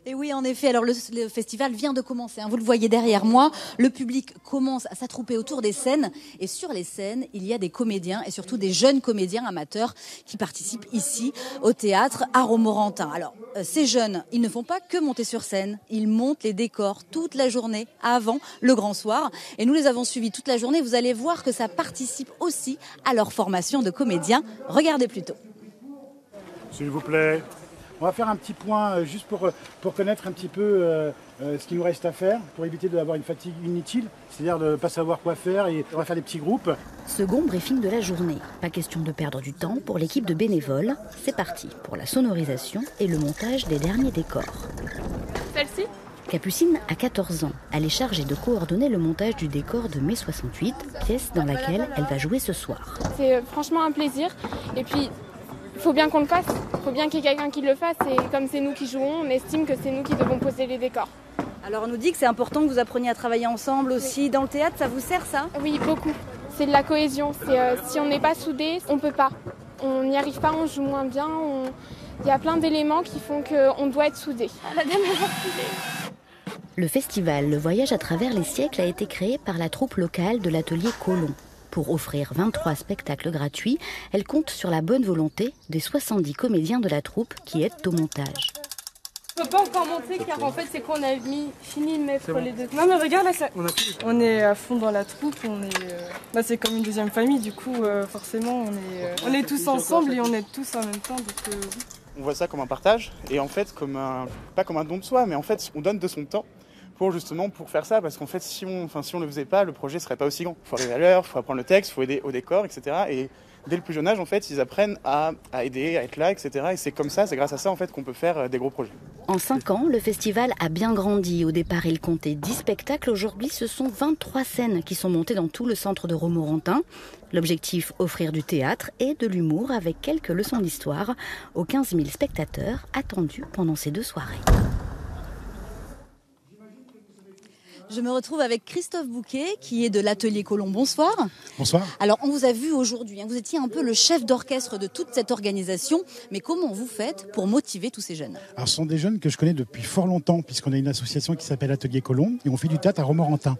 Et oui, en effet, alors le festival vient de commencer, hein, vous le voyez derrière moi, le public commence à s'attrouper autour des scènes et sur les scènes, il y a des comédiens et surtout des jeunes comédiens amateurs qui participent ici au théâtre à Romorantin. Alors, ces jeunes, ils ne font pas que monter sur scène, ils montent les décors toute la journée avant le grand soir et nous les avons suivis toute la journée, vous allez voir que ça participe aussi à leur formation de comédiens. Regardez plutôt. S'il vous plaît. On va faire un petit point juste pour connaître un petit peu ce qu'il nous reste à faire, pour éviter d'avoir une fatigue inutile, c'est-à-dire de ne pas savoir quoi faire et on va faire des petits groupes. Second briefing de la journée. Pas question de perdre du temps pour l'équipe de bénévoles. C'est parti pour la sonorisation et le montage des derniers décors. Celle-ci ? Capucine a 14 ans. Elle est chargée de coordonner le montage du décor de Mai 68, pièce dans laquelle elle va jouer ce soir. C'est franchement un plaisir. Et puis, il faut bien qu'on le fasse. Il faut bien qu'il y ait quelqu'un qui le fasse. Et comme c'est nous qui jouons, on estime que c'est nous qui devons poser les décors. Alors on nous dit que c'est important que vous appreniez à travailler ensemble aussi. Oui. Dans le théâtre, ça vous sert ça ? Oui, beaucoup. C'est de la cohésion. Si on n'est pas soudés, on ne peut pas. On n'y arrive pas, on joue moins bien. Il y a plein d'éléments qui font qu'on doit être soudés. La dame Le festival Le Voyage à travers les siècles a été créé par la troupe locale de l'atelier Colomb. Pour offrir 23 spectacles gratuits, elle compte sur la bonne volonté des 70 comédiens de la troupe qui aident au montage. On ne peut pas encore montrer car en fait c'est qu'on a fini de mettre les deux. Non mais regarde là, on est à fond dans la troupe, c'est comme une deuxième famille du coup forcément on est tous ensemble et on aide tous en même temps. On voit ça comme un partage et en fait pas comme un don de soi mais en fait on donne de son temps pour faire ça parce qu'en fait si on le faisait pas le projet serait pas aussi grand. Il faut arriver à l'heure, il faut apprendre le texte, il faut aider au décor, etc. Et dès le plus jeune âge en fait ils apprennent à aider, à être là, etc. Et c'est comme ça, c'est grâce à ça en fait qu'on peut faire des gros projets. En 5 ans, le festival a bien grandi. Au départ, il comptait 10 spectacles. Aujourd'hui, ce sont 23 scènes qui sont montées dans tout le centre de Romorantin. L'objectif, offrir du théâtre et de l'humour avec quelques leçons d'histoire aux 15 000 spectateurs attendus pendant ces 2 soirées. Je me retrouve avec Christophe Bouquet, qui est de l'atelier Colomb. Bonsoir. Bonsoir. Alors, on vous a vu aujourd'hui, vous étiez un peu le chef d'orchestre de toute cette organisation, mais comment vous faites pour motiver tous ces jeunes ? Alors, ce sont des jeunes que je connais depuis fort longtemps, puisqu'on a une association qui s'appelle Atelier Colomb, et on fait du théâtre à Romorantin.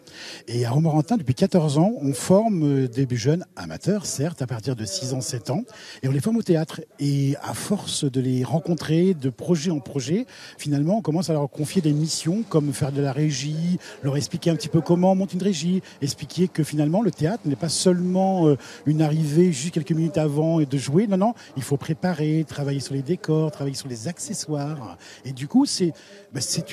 Et à Romorantin, depuis 14 ans, on forme des jeunes amateurs, certes, à partir de 6 ans, 7 ans, et on les forme au théâtre. Et à force de les rencontrer, de projet en projet, finalement, on commence à leur confier des missions, comme faire de la régie, leur expliquer un petit peu comment on monte une régie, expliquer que finalement le théâtre n'est pas seulement une arrivée juste quelques minutes avant et de jouer, non, il faut préparer, travailler sur les décors, travailler sur les accessoires. Et du coup, c'est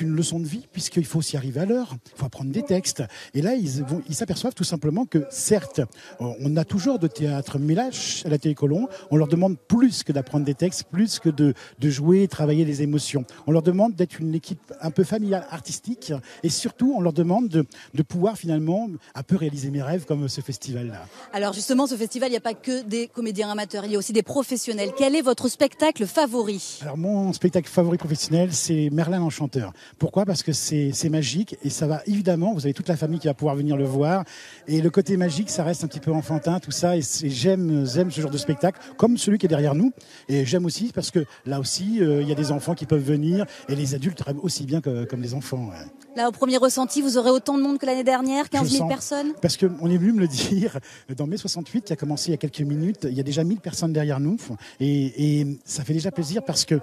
une leçon de vie puisqu'il faut aussi arriver à l'heure, il faut apprendre des textes. Et là, ils s'aperçoivent tout simplement que certes, on a toujours de théâtre, mais là, à la Télé Colomb, on leur demande plus que d'apprendre des textes, plus que de jouer, travailler les émotions. On leur demande d'être une équipe un peu familiale, artistique, et surtout, on leur demande de pouvoir finalement un peu réaliser mes rêves comme ce festival-là. Alors justement, ce festival, il n'y a pas que des comédiens amateurs, il y a aussi des professionnels. Quel est votre spectacle favori ? Alors mon spectacle favori professionnel, c'est Merlin l'Enchanteur. Pourquoi ? Parce que c'est magique et ça va évidemment, vous avez toute la famille qui va pouvoir venir le voir. Et le côté magique, ça reste un petit peu enfantin, tout ça. Et j'aime ce genre de spectacle, comme celui qui est derrière nous. Et j'aime aussi parce que là aussi, il y a des enfants qui peuvent venir et les adultes rêvent aussi bien comme les enfants. Ouais. Là, au premier ressenti, vous aurez autant de monde que l'année dernière, 15 000 personnes ? Parce qu'on est venu me le dire, dans mai 68, qui a commencé il y a quelques minutes, il y a déjà 1000 personnes derrière nous. Et ça fait déjà plaisir parce que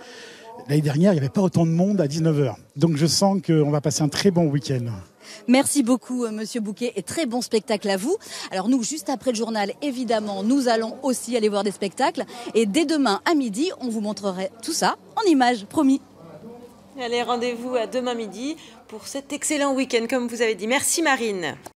l'année dernière, il n'y avait pas autant de monde à 19h. Donc je sens qu'on va passer un très bon week-end. Merci beaucoup, Monsieur Bouquet, et très bon spectacle à vous. Alors nous, juste après le journal, évidemment, nous allons aussi aller voir des spectacles. Et dès demain à midi, on vous montrerait tout ça en images, promis. Allez, rendez-vous à demain midi pour cet excellent week-end, comme vous avez dit. Merci Marine.